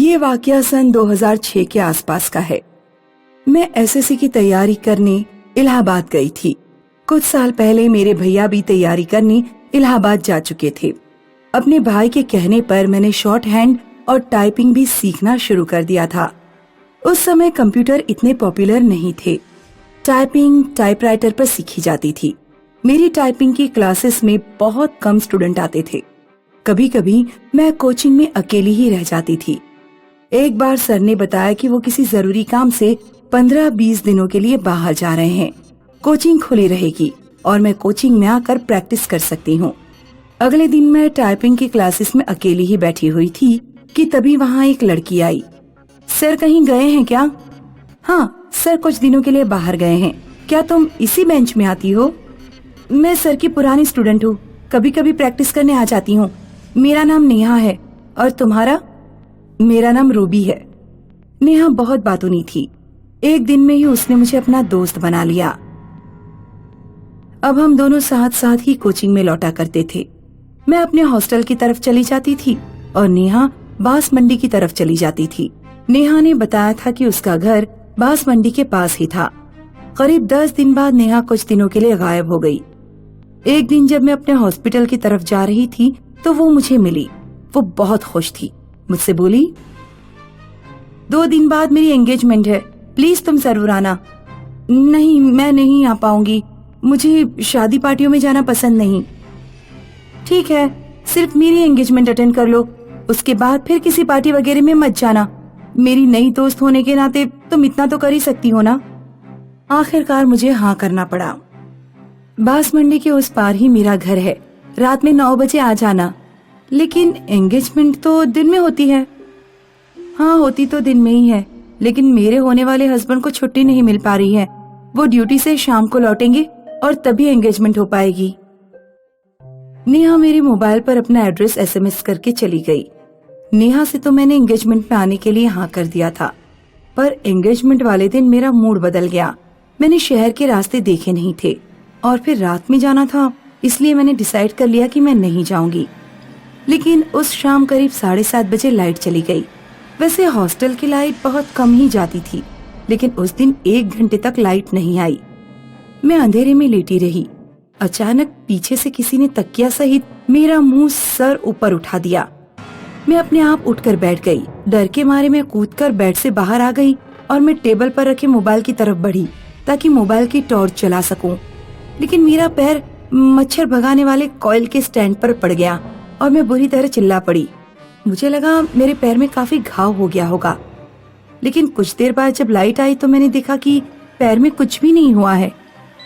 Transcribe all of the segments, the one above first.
ये वाकया सन 2006 के आसपास का है। मैं एसएससी की तैयारी करने इलाहाबाद गई थी। कुछ साल पहले मेरे भैया भी तैयारी करने इलाहाबाद जा चुके थे। अपने भाई के कहने पर मैंने शॉर्ट हैंड और टाइपिंग भी सीखना शुरू कर दिया था। उस समय कंप्यूटर इतने पॉपुलर नहीं थे। टाइपिंग टाइपराइटर पर सीखी जाती थी। मेरी टाइपिंग की क्लासेस में बहुत कम स्टूडेंट आते थे। कभी कभी मैं कोचिंग में अकेली ही रह जाती थी। एक बार सर ने बताया कि वो किसी जरूरी काम से 15-20 दिनों के लिए बाहर जा रहे हैं। कोचिंग खुली रहेगी और मैं कोचिंग में आकर प्रैक्टिस कर सकती हूँ। अगले दिन मैं टाइपिंग की क्लासेस में अकेली ही बैठी हुई थी कि तभी वहाँ एक लड़की आई। सर कहीं गए हैं क्या? हाँ सर, कुछ दिनों के लिए बाहर गए हैं। क्या तुम इसी बेंच में आती हो? मैं सर की पुरानी स्टूडेंट हूँ, कभी कभी प्रैक्टिस करने आ जाती हूँ। मेरा नाम नेहा है। और तुम्हारा? मेरा नाम रूबी है। नेहा बहुत बातूनी थी। एक दिन में ही उसने मुझे अपना दोस्त बना लिया। अब हम दोनों साथ साथ ही कोचिंग में लौटा करते थे। मैं अपने हॉस्टल की तरफ चली जाती थी और नेहा बांस मंडी की तरफ चली जाती थी। नेहा ने बताया था कि उसका घर बांस मंडी के पास ही था। करीब 10 दिन बाद नेहा कुछ दिनों के लिए गायब हो गई। एक दिन जब मैं अपने हॉस्पिटल की तरफ जा रही थी तो वो मुझे मिली। वो बहुत खुश थी। मुझसे बोली, 2 दिन बाद मेरी एंगेजमेंट है, प्लीज तुम जरूर आना। नहीं, मैं नहीं आ पाऊंगी, मुझे शादी पार्टियों में जाना पसंद नहीं। ठीक है, सिर्फ मेरी एंगेजमेंट अटेंड कर लो, उसके बाद फिर किसी पार्टी वगैरह में मत जाना। मेरी नई दोस्त होने के नाते तुम इतना तो कर ही सकती हो ना। आखिरकार मुझे हाँ करना पड़ा। बांस मंडी के उस पार ही मेरा घर है। रात में 9 बजे आ जाना। लेकिन एंगेजमेंट तो दिन में होती है। हाँ, होती तो दिन में ही है, लेकिन मेरे होने वाले हस्बैंड को छुट्टी नहीं मिल पा रही है। वो ड्यूटी से शाम को लौटेंगे और तभी एंगेजमेंट हो पाएगी। नेहा मेरे मोबाइल पर अपना एड्रेस एसएमएस करके चली गई। नेहा से तो मैंने एंगेजमेंट में आने के लिए हाँ कर दिया था, पर एंगेजमेंट वाले दिन मेरा मूड बदल गया। मैंने शहर के रास्ते देखे नहीं थे और फिर रात में जाना था, इसलिए मैंने डिसाइड कर लिया कि मैं नहीं जाऊंगी। लेकिन उस शाम करीब 7:30 बजे लाइट चली गई। वैसे हॉस्टल की लाइट बहुत कम ही जाती थी, लेकिन उस दिन 1 घंटे तक लाइट नहीं आई। मैं अंधेरे में लेटी रही। अचानक पीछे से किसी ने तकिया सहित मेरा मुंह सर ऊपर उठा दिया। मैं अपने आप उठकर बैठ गई। डर के मारे मैं कूदकर बेड से बाहर आ गई और मैं टेबल पर रखे मोबाइल की तरफ बढ़ी ताकि मोबाइल की टॉर्च जला सकूं। लेकिन मेरा पैर मच्छर भगाने वाले कॉइल के स्टैंड पर पड़ गया और मैं बुरी तरह चिल्ला पड़ी। मुझे लगा मेरे पैर में काफी घाव हो गया होगा, लेकिन कुछ देर बाद जब लाइट आई तो मैंने देखा कि पैर में कुछ भी नहीं हुआ है।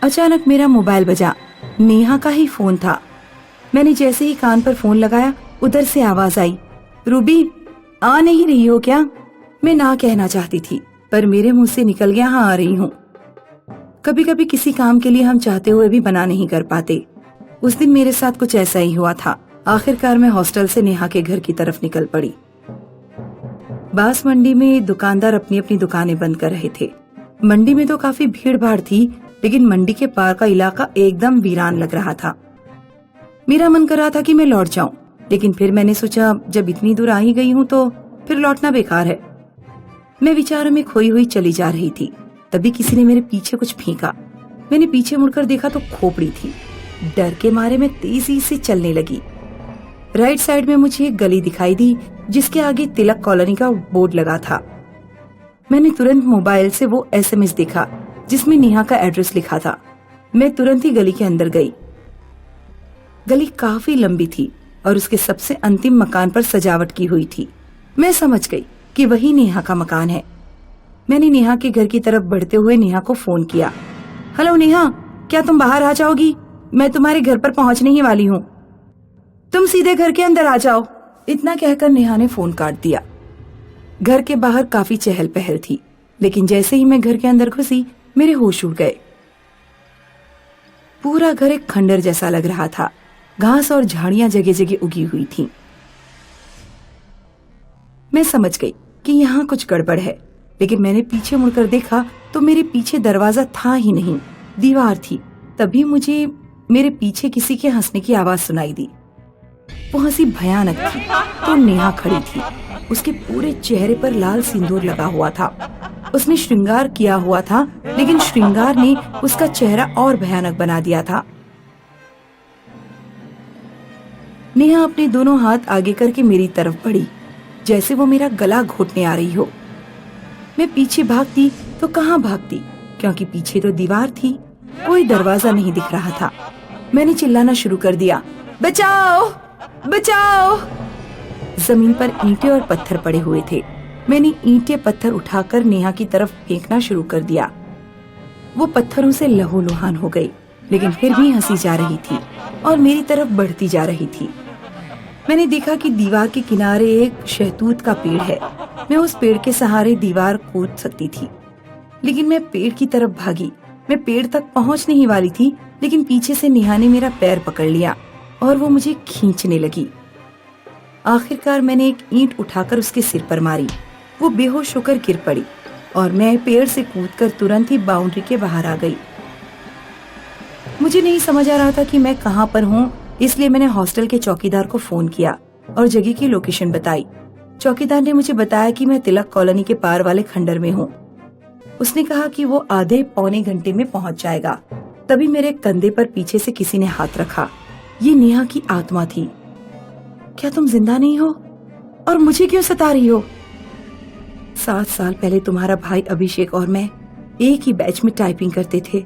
अचानक मेरा मोबाइल बजा। नेहा का ही फोन था। मैंने जैसे ही कान पर फोन लगाया, उधर से आवाज आई, रूबी आ नहीं रही हो क्या? मैं ना कहना चाहती थी, पर मेरे मुंह से निकल गया, हाँ आ रही हूँ। कभी कभी किसी काम के लिए हम चाहते हुए भी मना नहीं कर पाते। उस दिन मेरे साथ कुछ ऐसा ही हुआ था। आखिरकार मैं हॉस्टल से नेहा के घर की तरफ निकल पड़ी। बांस मंडी में दुकानदार अपनी अपनी दुकानें बंद कर रहे थे। मंडी में तो काफी भीड़ भाड़ थी, लेकिन मंडी के पार का इलाका एकदम वीरान लग रहा था। मेरा मन कर रहा था कि मैं लौट जाऊं, लेकिन फिर मैंने सोचा जब इतनी दूर आ ही गई हूं तो फिर लौटना बेकार है। मैं विचारों में खोई हुई चली जा रही थी। तभी किसी ने मेरे पीछे कुछ फेंका। मैंने पीछे मुड़कर देखा तो खोपड़ी थी। डर के मारे मैं तेजी से चलने लगी। राइट साइड में मुझे एक गली दिखाई दी जिसके आगे तिलक कॉलोनी का बोर्ड लगा था। मैंने तुरंत मोबाइल से वो एसएमएस देखा जिसमें नेहा का एड्रेस लिखा था। मैं तुरंत ही गली के अंदर गई। गली काफी लंबी थी और उसके सबसे अंतिम मकान पर सजावट की हुई थी। मैं समझ गई कि वही नेहा का मकान है। मैंने नेहा के घर की तरफ बढ़ते हुए नेहा को फोन किया। हेलो नेहा, क्या तुम बाहर आ जाओगी? मैं तुम्हारे घर पर पहुंचने ही वाली हूँ। तुम सीधे घर के अंदर आ जाओ। इतना कहकर नेहा ने फोन काट दिया। घर के बाहर काफी चहल पहल थी, लेकिन जैसे ही मैं घर के अंदर घुसी मेरे होश उड़ गए। पूरा घर एक खंडर जैसा लग रहा था। घास और झाड़ियां जगह जगह उगी हुई थीं। मैं समझ गई कि यहाँ कुछ गड़बड़ है, लेकिन मैंने पीछे मुड़कर देखा तो मेरे पीछे दरवाजा था ही नहीं, दीवार थी। तभी मुझे मेरे पीछे किसी के हंसने की आवाज सुनाई दी। वो हंसी भयानक थी। तो नेहा खड़ी थी। उसके पूरे चेहरे पर लाल सिंदूर लगा हुआ था। उसने श्रृंगार किया हुआ था, लेकिन श्रृंगार ने उसका चेहरा और भयानक बना दिया था। नेहा अपने दोनों हाथ आगे करके मेरी तरफ बढ़ी, जैसे वो मेरा गला घोटने आ रही हो। मैं पीछे भागती तो कहाँ भागती, क्योंकि पीछे तो दीवार थी, कोई दरवाजा नहीं दिख रहा था। मैंने चिल्लाना शुरू कर दिया, बचाओ बचाओ। जमीन पर ईंटें और पत्थर पड़े हुए थे। मैंने ईंटें पत्थर उठाकर नेहा की तरफ फेंकना शुरू कर दिया। वो पत्थरों से लहूलुहान हो गई, लेकिन फिर भी हंसी जा रही थी और मेरी तरफ बढ़ती जा रही थी। मैंने देखा कि दीवार के किनारे एक शहतूत का पेड़ है। मैं उस पेड़ के सहारे दीवार कूद सकती थी, लेकिन मैं पेड़ की तरफ भागी। मैं पेड़ तक पहुंचने ही वाली थी, लेकिन पीछे से नेहा ने मेरा पैर पकड़ लिया और वो मुझे खींचने लगी। आखिरकार मैंने एक ईंट उठाकर उसके सिर पर मारी। वो बेहोश होकर गिर पड़ी और मैं पेड़ से कूदकर तुरंत ही बाउंड्री के बाहर आ गई। मुझे नहीं समझ आ रहा था कि मैं कहाँ पर हूँ, इसलिए मैंने हॉस्टल के चौकीदार को फोन किया और जगह की लोकेशन बताई। चौकीदार ने मुझे बताया कि मैं तिलक कॉलोनी के पार वाले खंडर में हूँ। उसने कहा कि वो आधे पौने घंटे में पहुँच जाएगा। तभी मेरे कंधे पर पीछे से किसी ने हाथ रखा। ये नेहा की आत्मा थी। क्या तुम जिंदा नहीं हो और मुझे क्यों सता रही हो? 7 साल पहले तुम्हारा भाई अभिषेक और मैं एक ही बैच में टाइपिंग करते थे।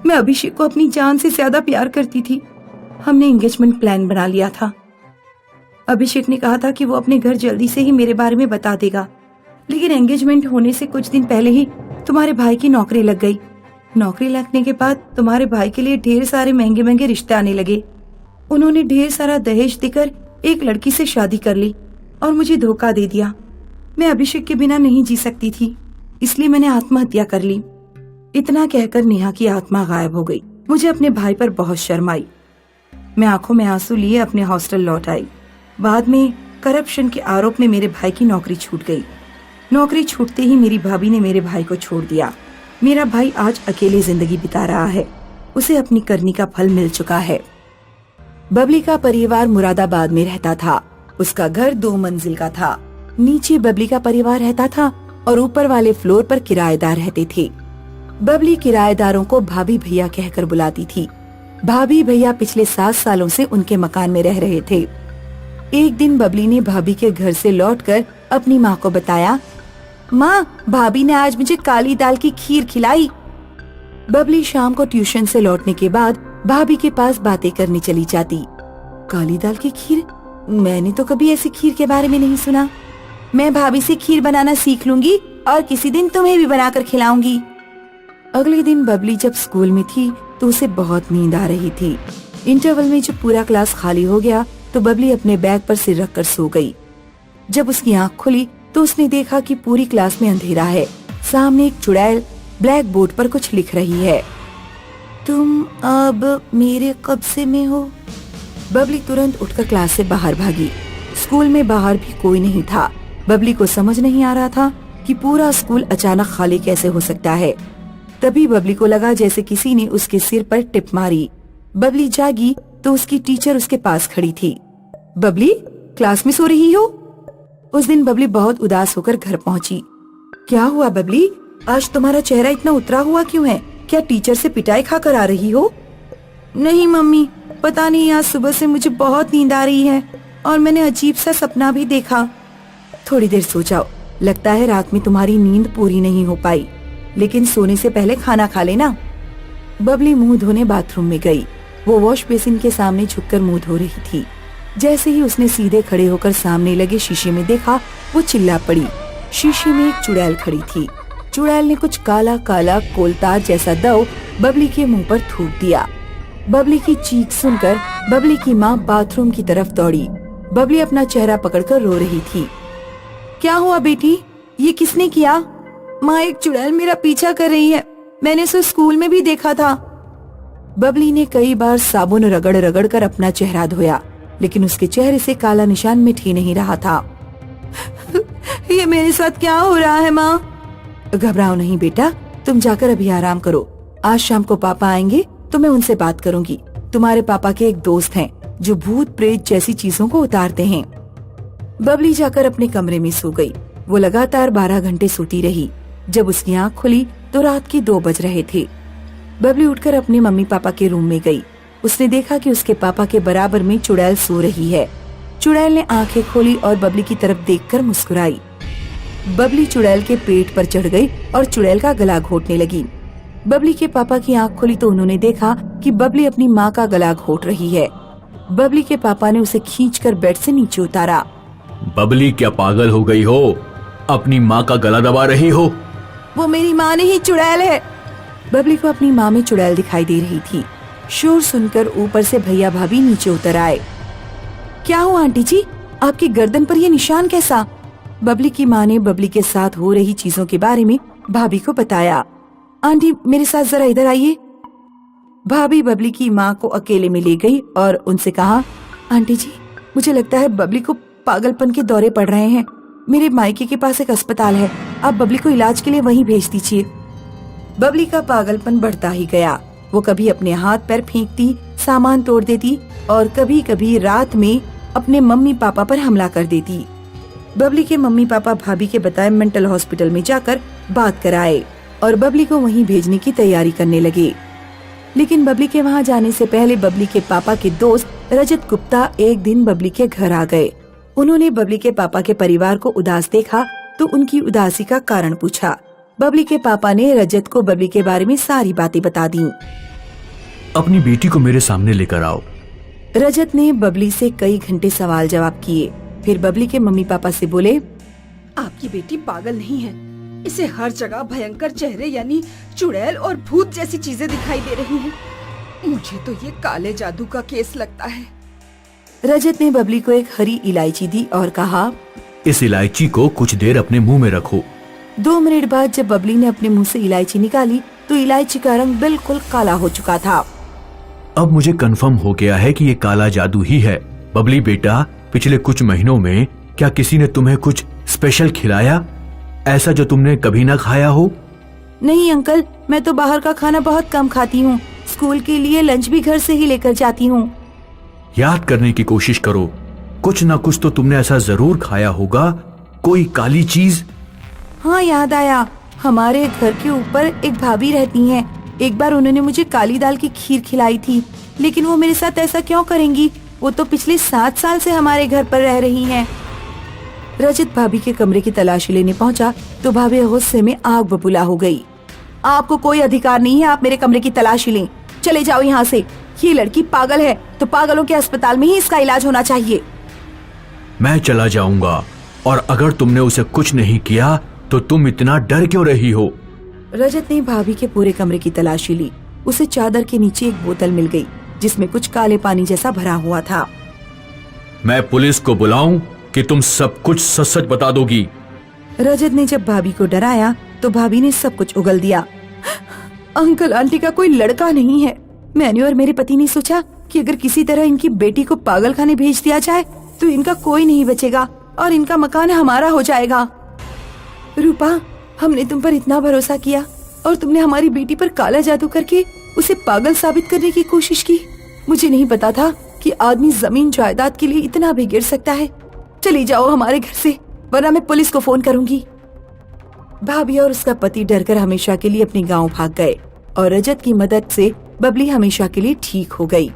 मैं अभिषेक को अपनी जान से ज्यादा प्यार करती थी। हमने एंगेजमेंट प्लान बना लिया था। अभिषेक ने कहा था कि वो अपने घर जल्दी से ही मेरे बारे में बता देगा, लेकिन एंगेजमेंट होने से कुछ दिन पहले ही तुम्हारे भाई की नौकरी लग गई। नौकरी लगने के बाद तुम्हारे भाई के लिए ढेर सारे महंगे महंगे रिश्ते आने लगे। उन्होंने ढेर सारा दहेज देकर एक लड़की से शादी कर ली और मुझे धोखा दे दिया। मैं अभिषेक के बिना नहीं जी सकती थी, इसलिए मैंने आत्महत्या कर ली। इतना कहकर नेहा की आत्मा गायब हो गई। मुझे अपने भाई पर बहुत शर्म आई। मैं आंखों में आंसू लिए अपने हॉस्टल लौट आई। बाद में करप्शन के आरोप में मेरे भाई की नौकरी छूट गई। नौकरी छूटते ही मेरी भाभी ने मेरे भाई को छोड़ दिया। मेरा भाई आज अकेले जिंदगी बिता रहा है। उसे अपनी करनी का फल मिल चुका है। बबली का परिवार मुरादाबाद में रहता था। उसका घर 2 मंजिल का था। नीचे बबली का परिवार रहता था और ऊपर वाले फ्लोर पर किराएदार रहते थे। बबली किराएदारों को भाभी भैया कहकर बुलाती थी। भाभी भैया पिछले 7 सालों से उनके मकान में रह रहे थे। एक दिन बबली ने भाभी के घर से लौटकर अपनी माँ को बताया, माँ, भाभी ने आज मुझे काली दाल की खीर खिलाई। बबली शाम को ट्यूशन से लौटने के बाद भाभी के पास बातें करने चली जाती। काली दाल की खीर? मैंने तो कभी ऐसी खीर के बारे में नहीं सुना। मैं भाभी से खीर बनाना सीख लूंगी और किसी दिन तुम्हें भी बनाकर खिलाऊंगी। अगले दिन बबली जब स्कूल में थी तो उसे बहुत नींद आ रही थी। इंटरवल में जब पूरा क्लास खाली हो गया तो बबली अपने बैग पर सिर रखकर सो गई। जब उसकी आंख खुली तो उसने देखा कि पूरी क्लास में अंधेरा है। सामने एक चुड़ैल ब्लैक बोर्ड पर कुछ लिख रही है। तुम अब मेरे कब्जे में हो। बबली तुरंत उठकर क्लास से बाहर भागी। स्कूल में बाहर भी कोई नहीं था। बबली को समझ नहीं आ रहा था कि पूरा स्कूल अचानक खाली कैसे हो सकता है। तभी बबली को लगा जैसे किसी ने उसके सिर पर टिप मारी। बबली जागी तो उसकी टीचर उसके पास खड़ी थी। बबली, क्लास में सो रही हो? उस दिन बबली बहुत उदास होकर घर पहुंची। क्या हुआ बबली, आज तुम्हारा चेहरा इतना उतरा हुआ क्यों है? क्या टीचर से पिटाई खाकर आ रही हो? नहीं मम्मी, पता नहीं आज सुबह से मुझे बहुत नींद आ रही है और मैंने अजीब सा सपना भी देखा। थोड़ी देर सो जाओ, लगता है रात में तुम्हारी नींद पूरी नहीं हो पाई, लेकिन सोने से पहले खाना खा लेना। बबली मुंह धोने बाथरूम में गई। वो वॉश बेसिन के सामने झुककर मुंह धो रही थी। जैसे ही उसने सीधे खड़े होकर सामने लगे शीशे में देखा, वो चिल्ला पड़ी। शीशे में एक चुड़ैल खड़ी थी। चुड़ैल ने कुछ काला काला कोलतार जैसा दव बबली के मुंह पर थूक दिया। बबली की चीख सुनकर बबली की माँ बाथरूम की तरफ दौड़ी। बबली अपना चेहरा पकड़कर रो रही थी। क्या हुआ बेटी, ये किसने किया? माँ, एक चुड़ैल मेरा पीछा कर रही है, मैंने उसे स्कूल में भी देखा था। बबली ने कई बार साबुन रगड़ रगड़ कर अपना चेहरा धोया, लेकिन उसके चेहरे से काला निशान मिट ही नहीं रहा था। ये मेरे साथ क्या हो रहा है माँ? घबराओ नहीं बेटा, तुम जाकर अभी आराम करो। आज शाम को पापा आएंगे तो मैं उनसे बात करूंगी। तुम्हारे पापा के एक दोस्त हैं जो भूत प्रेत जैसी चीजों को उतारते हैं। बबली जाकर अपने कमरे में सो गई। वो लगातार 12 घंटे सोती रही। जब उसकी आँख खुली तो रात के 2 बज रहे थे। बबली उठकर अपने मम्मी पापा के रूम में गई। उसने देखा कि उसके पापा के बराबर में चुड़ैल सो रही है। चुड़ैल ने आंखें खोली और बबली की तरफ देखकर मुस्कुराई। बबली चुड़ैल के पेट पर चढ़ गई और चुड़ैल का गला घोटने लगी। बबली के पापा की आंख खुली तो उन्होंने देखा कि बबली अपनी माँ का गला घोट रही है। बबली के पापा ने उसे खींचकर बेड से नीचे उतारा। बबली, क्या पागल हो गई हो? अपनी माँ का गला दबा रही हो? वो मेरी माँ नहीं, चुड़ैल है। बबली को अपनी माँ में चुड़ैल दिखाई दे रही थी। शोर सुनकर ऊपर से भैया भाभी नीचे उतर आए। क्या हुआ आंटी जी, आपकी गर्दन पर ये निशान कैसा? बबली की माँ ने बबली के साथ हो रही चीजों के बारे में भाभी को बताया। आंटी, मेरे साथ जरा इधर आइए। भाभी बबली की माँ को अकेले में ले गई और उनसे कहा, आंटी जी, मुझे लगता है बबली को पागलपन के दौरे पड़ रहे हैं। मेरे मायके के पास एक अस्पताल है, आप बबली को इलाज के लिए वहीं भेज दीजिए। बबली का पागलपन बढ़ता ही गया। वो कभी अपने हाथ पैर फेंकती, सामान तोड़ देती और कभी कभी रात में अपने मम्मी पापा पर हमला कर देती। बबली के मम्मी पापा भाभी के बताए मेंटल हॉस्पिटल में जाकर बात कराए और बबली को वहीं भेजने की तैयारी करने लगे। लेकिन बबली के वहाँ जाने से पहले बबली के पापा के दोस्त रजत गुप्ता एक दिन बबली के घर आ गए। उन्होंने बबली के पापा के परिवार को उदास देखा तो उनकी उदासी का कारण पूछा। बबली के पापा ने रजत को बबली के बारे में सारी बातें बता दी। अपनी बेटी को मेरे सामने लेकर आओ। रजत ने बबली से कई घंटे सवाल जवाब किए। फिर बबली के मम्मी पापा से बोले, आपकी बेटी पागल नहीं है। इसे हर जगह भयंकर चेहरे यानी चुड़ैल और भूत जैसी चीजें दिखाई दे रही हैं। मुझे तो ये काले जादू का केस लगता है। रजत ने बबली को एक हरी इलायची दी और कहा, इस इलायची को कुछ देर अपने मुंह में रखो। 2 मिनट बाद जब बबली ने अपने मुंह से इलायची निकाली तो इलायची का रंग बिल्कुल काला हो चुका था। अब मुझे कंफर्म हो गया है कि ये काला जादू ही है। बबली बेटा, पिछले कुछ महीनों में क्या किसी ने तुम्हें कुछ स्पेशल खिलाया, ऐसा जो तुमने कभी ना खाया हो? नहीं अंकल, मैं तो बाहर का खाना बहुत कम खाती हूँ। स्कूल के लिए लंच भी घर से ही लेकर जाती हूँ। याद करने की कोशिश करो, कुछ ना कुछ तो तुमने ऐसा जरूर खाया होगा, कोई काली चीज। हाँ, याद आया, हमारे घर के ऊपर एक भाभी रहती हैं। एक बार उन्होंने मुझे काली दाल की खीर खिलाई थी, लेकिन वो मेरे साथ ऐसा क्यों करेंगी? वो तो पिछले 7 साल से हमारे घर पर रह रही हैं। रजत भाभी के कमरे की तलाशी लेने पहुंचा तो भाभी गुस्से में आग बबूला हो गई। आपको कोई अधिकार नहीं है, आप मेरे कमरे की तलाशी लें। चले जाओ यहाँ से। ये लड़की पागल है तो पागलों के अस्पताल में ही इसका इलाज होना चाहिए। मैं चला जाऊंगा, और अगर तुमने उसे कुछ नहीं किया तो तुम इतना डर क्यों रही हो? रजत ने भाभी के पूरे कमरे की तलाशी ली। उसे चादर के नीचे एक बोतल मिल गई जिसमें कुछ काले पानी जैसा भरा हुआ था। मैं पुलिस को बुलाऊं कि तुम सब कुछ सच सच बता दोगी? रजत ने जब भाभी को डराया तो भाभी ने सब कुछ उगल दिया। अंकल आंटी का कोई लड़का नहीं है। मैंने और मेरे पति ने सोचा कि अगर किसी तरह इनकी बेटी को पागल खाने भेज दिया जाए तो इनका कोई नहीं बचेगा और इनका मकान हमारा हो जाएगा। रूपा, हमने तुम पर इतना भरोसा किया और तुमने हमारी बेटी पर काला जादू करके उसे पागल साबित करने की कोशिश की। मुझे नहीं पता था कि आदमी जमीन जायदाद के लिए इतना भी गिर सकता है। चली जाओ हमारे घर से, वरना मैं पुलिस को फोन करूंगी। भाभी और उसका पति डरकर हमेशा के लिए अपने गांव भाग गए और रजत की मदद से बबली हमेशा के लिए ठीक हो गई।